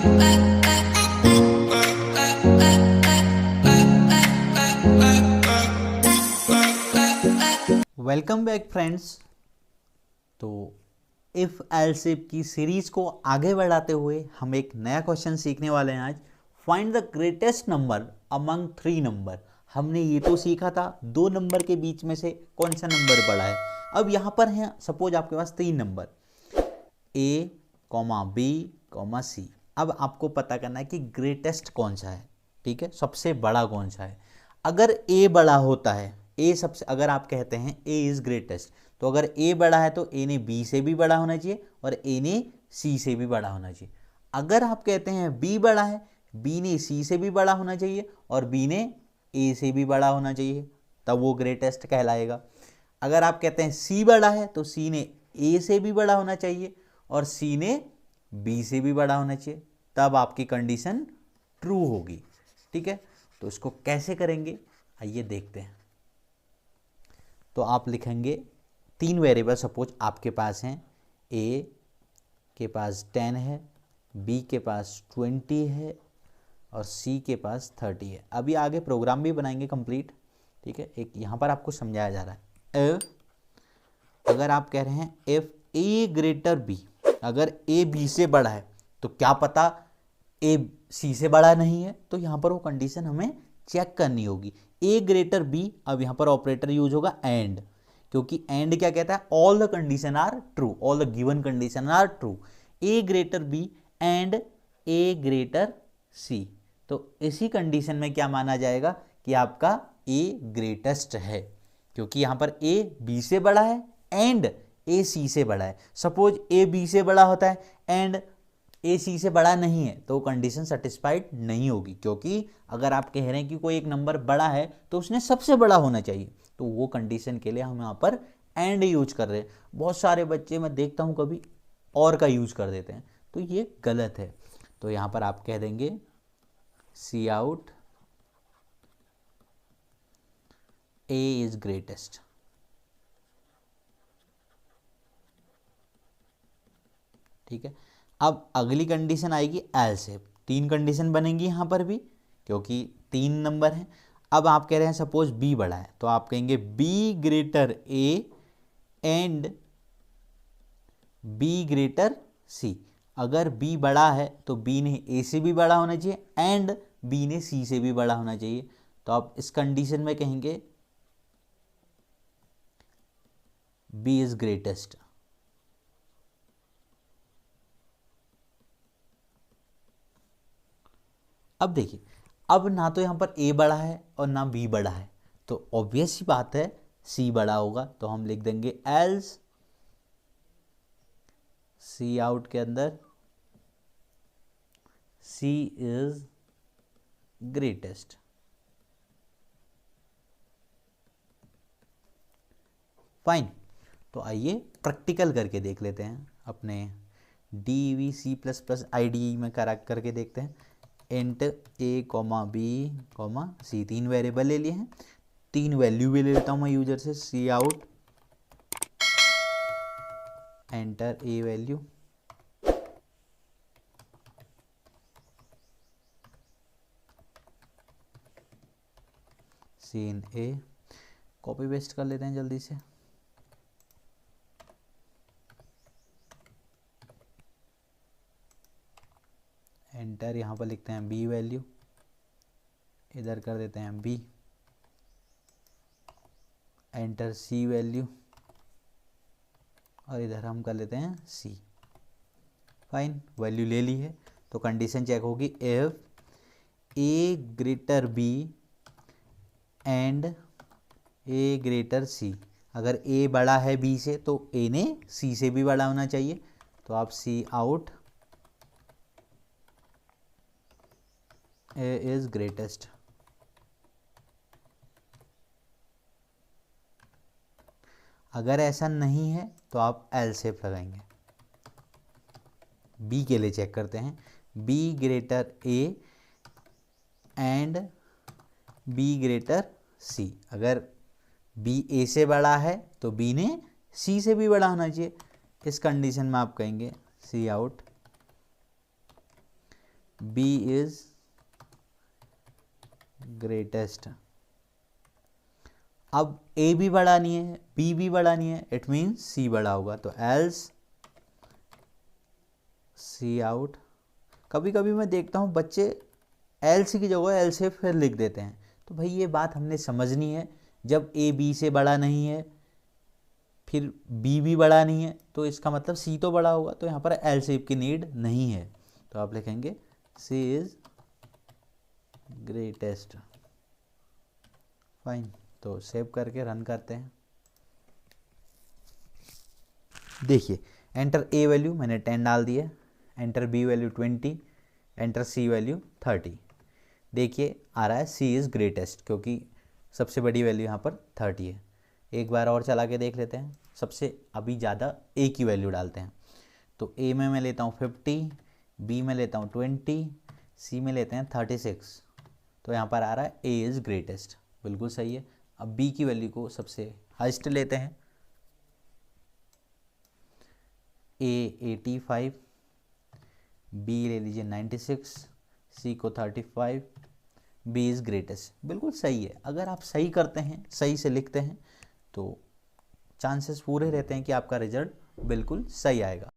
Welcome back friends. तो if else if की series को आगे बढ़ाते हुए हम एक नया क्वेश्चन सीखने वाले हैं आज। Find the greatest number among 3 number. हमने ये तो सीखा था 2 नंबर के बीच में से कौन सा नंबर बड़ा है। अब यहाँ पर है सपोज आपके पास 3 नंबर A, B, C। अब आपको पता करना है कि ग्रेटेस्ट कौन सा है, ठीक है, सबसे बड़ा कौन सा है। अगर A बड़ा होता है, A सबसे, अगर आप कहते हैं A इज ग्रेटेस्ट, तो अगर A बड़ा है तो A ने B से भी बड़ा होना चाहिए और A ने C से भी बड़ा होना चाहिए। अगर आप कहते हैं B बड़ा है, B ने C से भी बड़ा होना चाहिए और B ने A से भी बड़ा होना चाहिए, तब वो ग्रेटेस्ट कहलाएगा। अगर आप कहते हैं C बड़ा है तो C ने A से भी बड़ा होना चाहिए और C ने B से भी बड़ा होना चाहिए, तब आपकी कंडीशन ट्रू होगी, ठीक है। तो इसको कैसे करेंगे आइए देखते हैं। तो आप लिखेंगे 3 वेरिएबल सपोज आपके पास हैं। A के पास 10 है, B के पास 20 है और C के पास 30 है। अभी आगे प्रोग्राम भी बनाएंगे कंप्लीट, ठीक है। एक यहाँ पर आपको समझाया जा रहा है। अगर आप कह रहे हैं इफ A ग्रेटर B, अगर A B से बड़ा है तो क्या पता A C से बड़ा नहीं है, तो यहाँ पर वो कंडीशन हमें चेक करनी होगी। A ग्रेटर B, अब यहाँ पर ऑपरेटर यूज होगा एंड, क्योंकि एंड क्या कहता है, all the condition are true, all the given condition are true. A greater B and A greater C, तो इसी कंडीशन में क्या माना जाएगा कि आपका A ग्रेटेस्ट है, क्योंकि यहाँ पर A B से बड़ा है एंड A C से बड़ा है। सपोज A B से बड़ा होता है एंड A C से बड़ा नहीं है, तो कंडीशन सेटिस्फाइड नहीं होगी, क्योंकि अगर आप कह रहे हैं कि कोई एक नंबर बड़ा है तो उसने सबसे बड़ा होना चाहिए, तो वो कंडीशन के लिए हम यहाँ पर एंड यूज कर रहे हैं। बहुत सारे बच्चे मैं देखता हूँ कभी और का यूज कर देते हैं, तो ये गलत है। तो यहाँ पर आप कह देंगे सी आउट A इज ग्रेटेस्ट, ठीक है। अब अगली कंडीशन आएगी एल्स इफ। 3 कंडीशन बनेंगी यहाँ पर भी, क्योंकि 3 नंबर हैं। अब आप कह रहे हैं सपोज B बड़ा है, तो आप कहेंगे B greater A and B greater C। अगर B बड़ा है तो B ने A से भी बड़ा होना चाहिए एंड B ने C से भी बड़ा होना चाहिए, तो आप इस कंडीशन में कहेंगे B इज ग्रेटेस्ट। अब देखिए, अब ना तो यहाँ पर A बड़ा है और ना B बड़ा है, तो ऑब्वियस ही बात है C बड़ा होगा, तो हम लिख देंगे एल्स C आउट के अंदर C इज ग्रेटेस्ट। फाइन, तो आइए प्रैक्टिकल करके देख लेते हैं, अपने DVC++ IDE में करके देखते हैं। Int A, B, C, 3 variable ले लिए हैं। 3 वैल्यू भी ले लेता हूँ मैं यूजर से। Cout enter A value, cin A, copy paste कर लेते हैं जल्दी से। एंटर, यहाँ पर लिखते हैं B वैल्यू, इधर कर देते हैं B, एंटर C वैल्यू और इधर हम कर लेते हैं C। फाइन, वैल्यू ले ली है, तो कंडीशन चेक होगी if A greater B and A greater C। अगर A बड़ा है B से तो A ने C से भी बड़ा होना चाहिए, तो आप C out A is greatest. अगर ऐसा नहीं है तो आप एल्स इफ लगाएंगे। B के लिए चेक करते हैं, B greater A and B greater C। अगर B A से बड़ा है तो B ने C से भी बड़ा होना चाहिए। इस कंडीशन में आप कहेंगे C out B is greatest. अब ए भी बड़ा नहीं है, बी भी बड़ा नहीं है, इट मीन्स सी बड़ा होगा, तो एल्स सी आउट। कभी कभी मैं देखता हूँ बच्चे एल सी की जगह एल से फिर लिख देते हैं, तो भाई ये बात हमने समझनी है, जब ए बी से बड़ा नहीं है फिर बी भी बड़ा नहीं है तो इसका मतलब सी तो बड़ा होगा, तो यहाँ पर एल शेप की नीड नहीं है, तो आप लिखेंगे सी इज ग्रेटेस्ट। फाइन, तो सेव करके रन करते हैं। देखिए एंटर ए वैल्यू मैंने 10 डाल दी है, एंटर बी वैल्यू 20, एंटर सी वैल्यू 30। देखिए आ रहा है सी इज़ ग्रेटेस्ट, क्योंकि सबसे बड़ी वैल्यू यहाँ पर 30 है। एक बार और चला के देख लेते हैं, सबसे अभी ज़्यादा ए की वैल्यू डालते हैं, तो ए में मैं लेता हूँ 50, बी में लेता हूँ 20, सी में लेते हैं 36, तो यहाँ पर आ रहा है ए इज़ ग्रेटेस्ट, बिल्कुल सही है। अब बी की वैल्यू को सबसे हाइस्ट लेते हैं, ए 85, बी ले लीजिए 96, सी को 35, बी इज़ ग्रेटेस्ट, बिल्कुल सही है। अगर आप सही करते हैं, सही से लिखते हैं, तो चांसेस पूरे रहते हैं कि आपका रिजल्ट बिल्कुल सही आएगा।